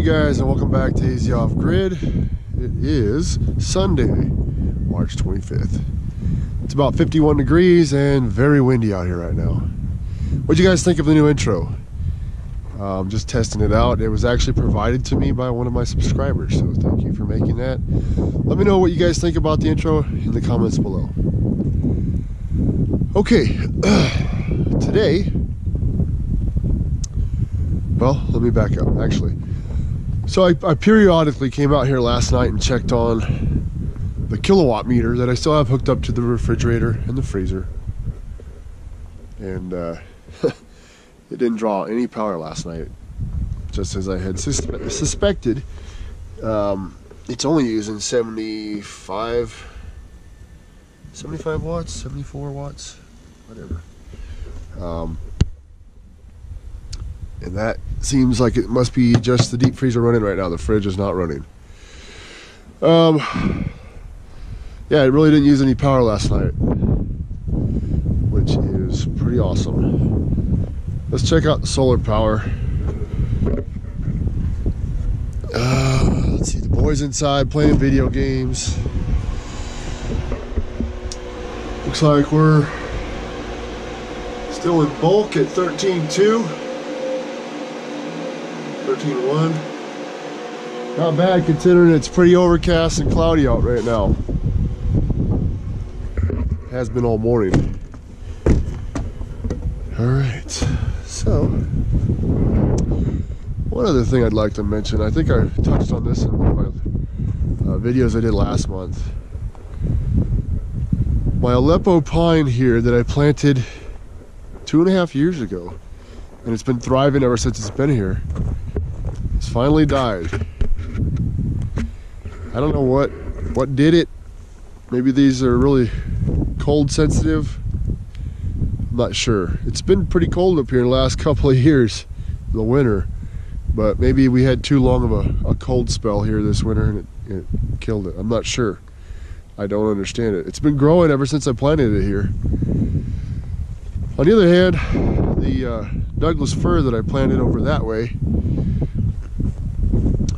guys, and welcome back to AZ Off Grid. It is Sunday, March 25th. It's about 51 degrees and very windy out here right now. What'd you guys think of the new intro? Just testing it out. It was actually provided to me by one of my subscribers, so thank you for making that. Let me know what you guys think about the intro in the comments below. Okay, today, well, let me back up, actually. So I periodically came out here last night and checked on the kilowatt meter that I still have hooked up to the refrigerator and the freezer. And it didn't draw any power last night, just as I had suspected. It's only using 75 watts, 74 watts, whatever. And that seems like it must be just the deep freezer running right now. The fridge is not running. Yeah, it really didn't use any power last night, which is pretty awesome. Let's check out the solar power. Let's see, the boys inside playing video games. Looks like we're still in bulk at 13.2. 13.1. Not bad considering it's pretty overcast and cloudy out right now. It has been all morning. Alright, so one other thing I'd like to mention, I think I touched on this in one of my videos I did last month. My Aleppo pine here that I planted 2.5 years ago, and it's been thriving ever since it's been here, it's finally died. I don't know what did it. Maybe these are really cold sensitive. I'm not sure. It's been pretty cold up here in the last couple of years in the winter, but maybe we had too long of a cold spell here this winter and it killed it. I'm not sure. I don't understand it. It's been growing ever since I planted it here. On the other hand, the Douglas fir that I planted over that way,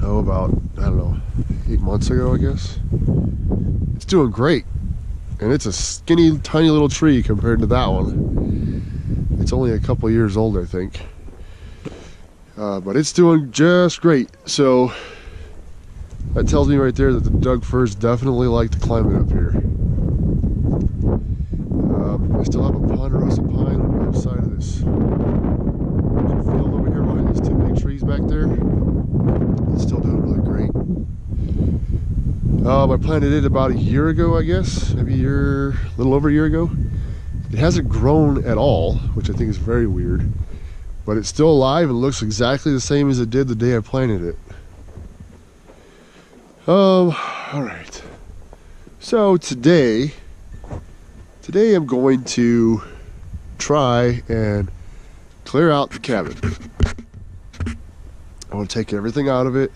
about, I don't know, 8 months ago, I guess. It's doing great. And it's a skinny, tiny little tree compared to that one. It's only a couple years old, I think. But it's doing just great. So that tells me right there that the Doug firs definitely like the climate up here. I still have a ponderosa pine on the other side of this field over here behind these two big trees back there. It's still doing really great. I planted it about a year ago, I guess, maybe a little over a year ago. It hasn't grown at all, which I think is very weird, but it's still alive and looks exactly the same as it did the day I planted it. All right. So today I'm going to try and clear out the cabin. I want to take everything out of it,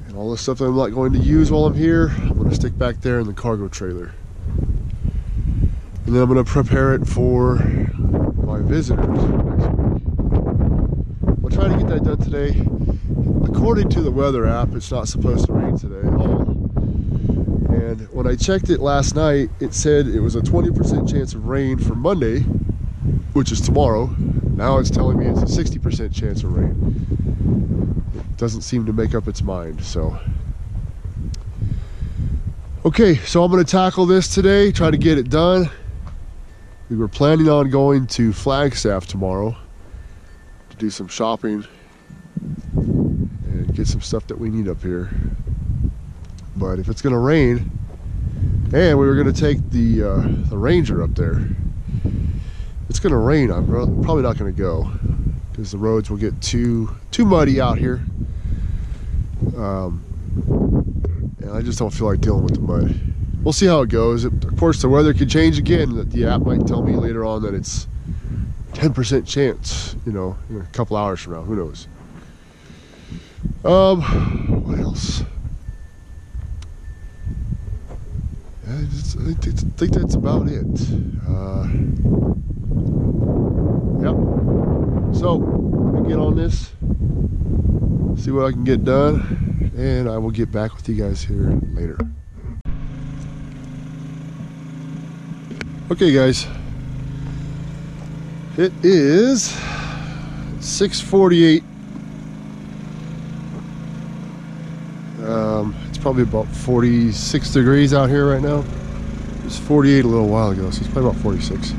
and all the stuff that I'm not going to use while I'm here, I'm going to stick back there in the cargo trailer. And then I'm going to prepare it for my visitors next week. I'll try to get that done today. According to the weather app, it's not supposed to rain today at all. And when I checked it last night, it said it was a 20% chance of rain for Monday, which is tomorrow. Now it's telling me it's a 60% chance of rain. It doesn't seem to make up its mind, so. Okay, so I'm gonna tackle this today, try to get it done. We were planning on going to Flagstaff tomorrow to do some shopping and get some stuff that we need up here. But if it's gonna rain, and we were gonna take the Ranger up there, it's gonna rain, I'm probably not gonna go because the roads will get too muddy out here, and I just don't feel like dealing with the mud. We'll see how it goes. Of course, the weather could change again. The app might tell me later on that it's 10% chance, in a couple hours from now. Who knows? What else? I think that's about it. Yep. So let me get on this, see what I can get done, and I will get back with you guys here later. Okay guys, it is 6:48. It's probably about 46 degrees out here right now. It was 48 a little while ago, so it's probably about 46.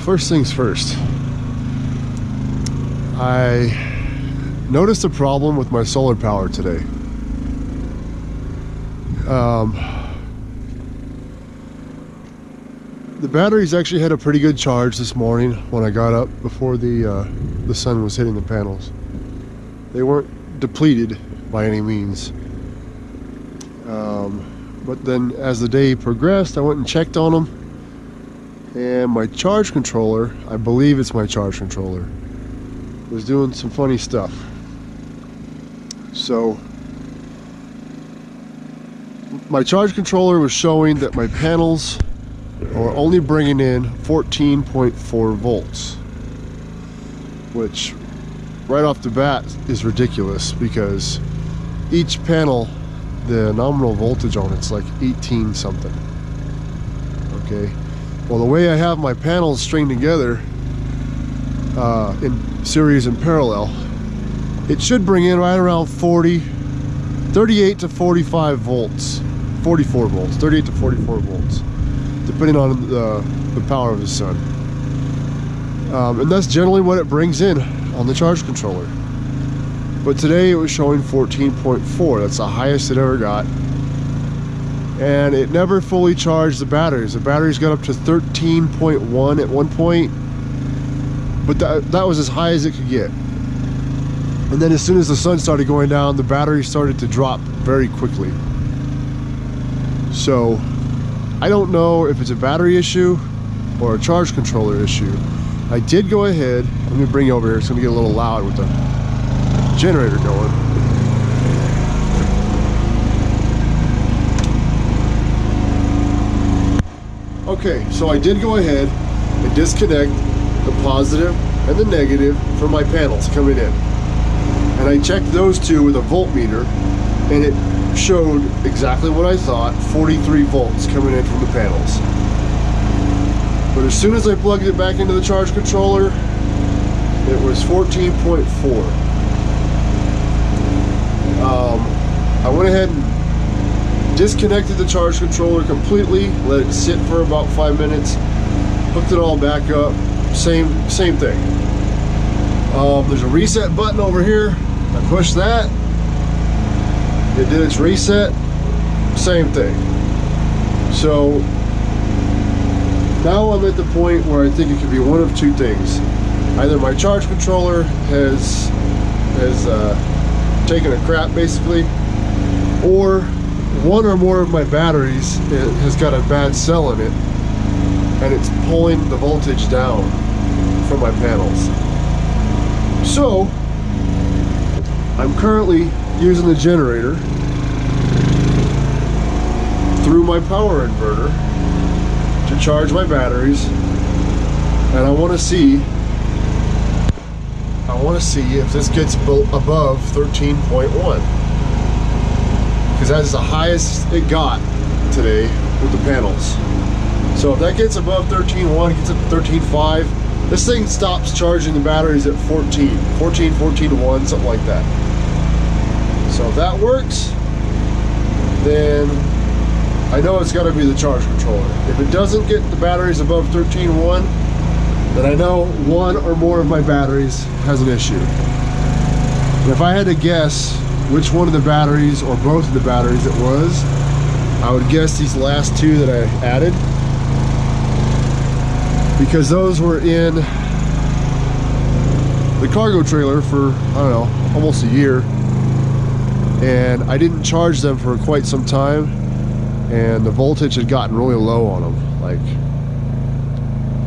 First things first, I noticed a problem with my solar power today. The batteries actually had a pretty good charge this morning when I got up before the sun was hitting the panels. They weren't depleted by any means. But then as the day progressed, I went and checked on them, and my charge controller, I believe it's my charge controller, was doing some funny stuff. So my charge controller was showing that my panels are only bringing in 14.4 volts, which right off the bat is ridiculous, because each panel, the nominal voltage on it's like 18 something. Okay, well, the way I have my panels stringed together in series and parallel, it should bring in right around 38 to 45 volts, 44 volts, 38 to 44 volts, depending on the power of the sun. And that's generally what it brings in on the charge controller. But today it was showing 14.4. That's the highest it ever got. And it never fully charged the batteries. The batteries got up to 13.1 at one point, but that was as high as it could get. And then as soon as the sun started going down, the battery started to drop very quickly. So I don't know if it's a battery issue or a charge controller issue. I did go ahead, let me bring you over here, it's gonna get a little loud with the generator going. Okay, so I did go ahead and disconnect the positive and the negative from my panels coming in. And I checked those two with a voltmeter, and it showed exactly what I thought, 43 volts coming in from the panels. But as soon as I plugged it back into the charge controller, it was 14.4. I went ahead and disconnected the charge controller completely, let it sit for about 5 minutes, hooked it all back up, same thing. There's a reset button over here. I pushed that, it did its reset, same thing. So now I'm at the point where I think it could be one of two things. Either my charge controller has taken a crap basically, or one or more of my batteries has got a bad cell in it, and it's pulling the voltage down from my panels. So I'm currently using the generator through my power inverter to charge my batteries, and I want to see if this gets above 13.1, because that's the highest it got today with the panels. So if that gets above 13.1, gets up to 13.5, this thing stops charging the batteries at 14.1, something like that. So if that works, then I know it's got to be the charge controller. If it doesn't get the batteries above 13.1, then I know one or more of my batteries has an issue. And if I had to guess which one of the batteries or both of the batteries it was, I would guess these last two that I added, because those were in the cargo trailer for, I don't know, almost a year, and I didn't charge them for quite some time, and the voltage had gotten really low on them, like,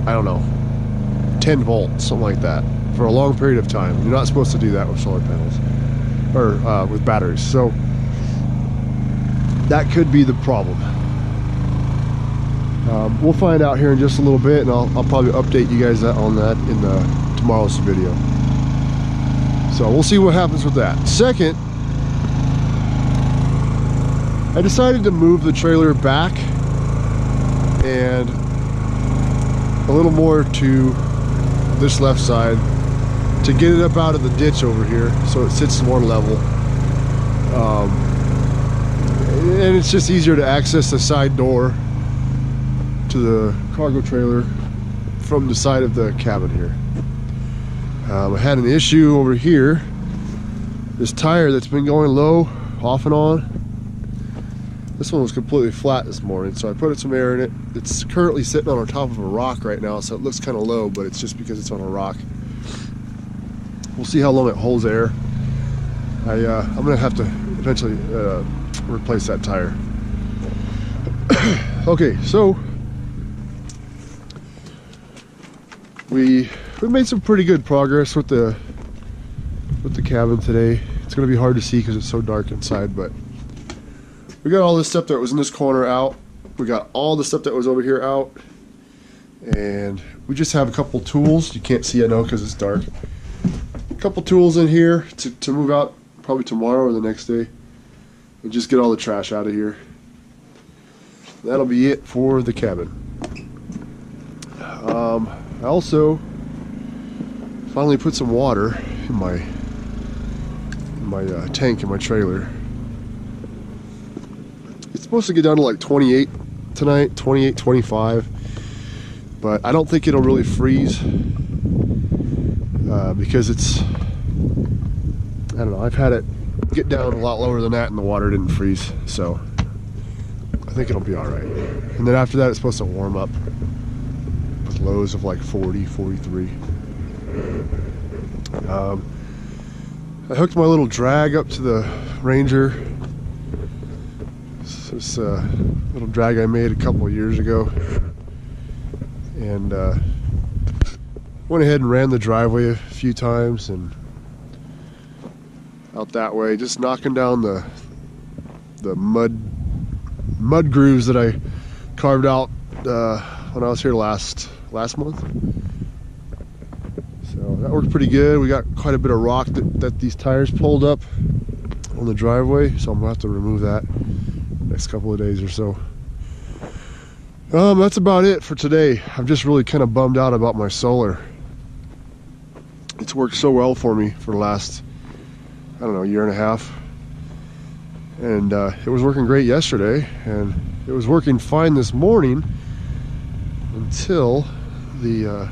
I don't know, 10 volts, something like that, for a long period of time. You're not supposed to do that with solar panels, or with batteries. So that could be the problem. We'll find out here in just a little bit, and I'll probably update you guys on that in tomorrow's video. So we'll see what happens with that. Second, I decided to move the trailer back and a little more to this left side to get it up out of the ditch over here so it sits more level. And it's just easier to access the side door to the cargo trailer from the side of the cabin here. I had an issue over here. This tire that's been going low off and on, this one was completely flat this morning, so I put some air in it. It's currently sitting on top of a rock right now, so it looks kind of low, but it's just because it's on a rock. We'll see how long it holds air. I'm gonna have to eventually replace that tire. Okay, so we made some pretty good progress with the cabin today. It's gonna be hard to see because it's so dark inside, but we got all this stuff that was in this corner out. We got all the stuff that was over here out, and we just have a couple tools. You can't see, I know, because it's dark. A couple tools in here to move out probably tomorrow or the next day, and just get all the trash out of here. That'll be it for the cabin. I also finally put some water in my tank in my trailer. It's supposed to get down to like 28 tonight, 28, 25, but I don't think it'll really freeze because it's, I don't know, I've had it get down a lot lower than that and the water didn't freeze, so I think it'll be all right. And then after that, it's supposed to warm up with lows of like 40, 43. I hooked my little drag up to the Ranger. This little drag I made a couple of years ago, and went ahead and ran the driveway a few times and out that way, just knocking down the mud grooves that I carved out when I was here last month. So that worked pretty good. We got quite a bit of rock that these tires pulled up on the driveway, so I'm gonna have to remove that next couple of days or so. That's about it for today. I'm just really kind of bummed out about my solar. It's worked so well for me for the last, I don't know, year and a half, and it was working great yesterday, and it was working fine this morning until the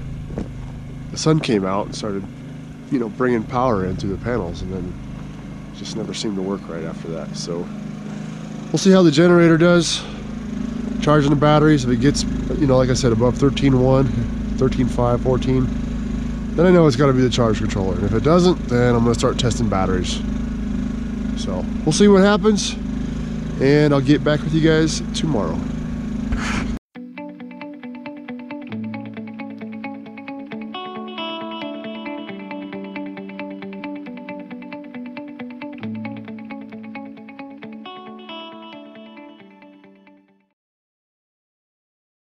sun came out and started, you know, bringing power in through the panels, and then it just never seemed to work right after that. So we'll see how the generator does charging the batteries. If it gets, you know, like I said, above 13.1, 13.5, 14, then I know it's got to be the charge controller. And if it doesn't, then I'm going to start testing batteries. So we'll see what happens, and I'll get back with you guys tomorrow.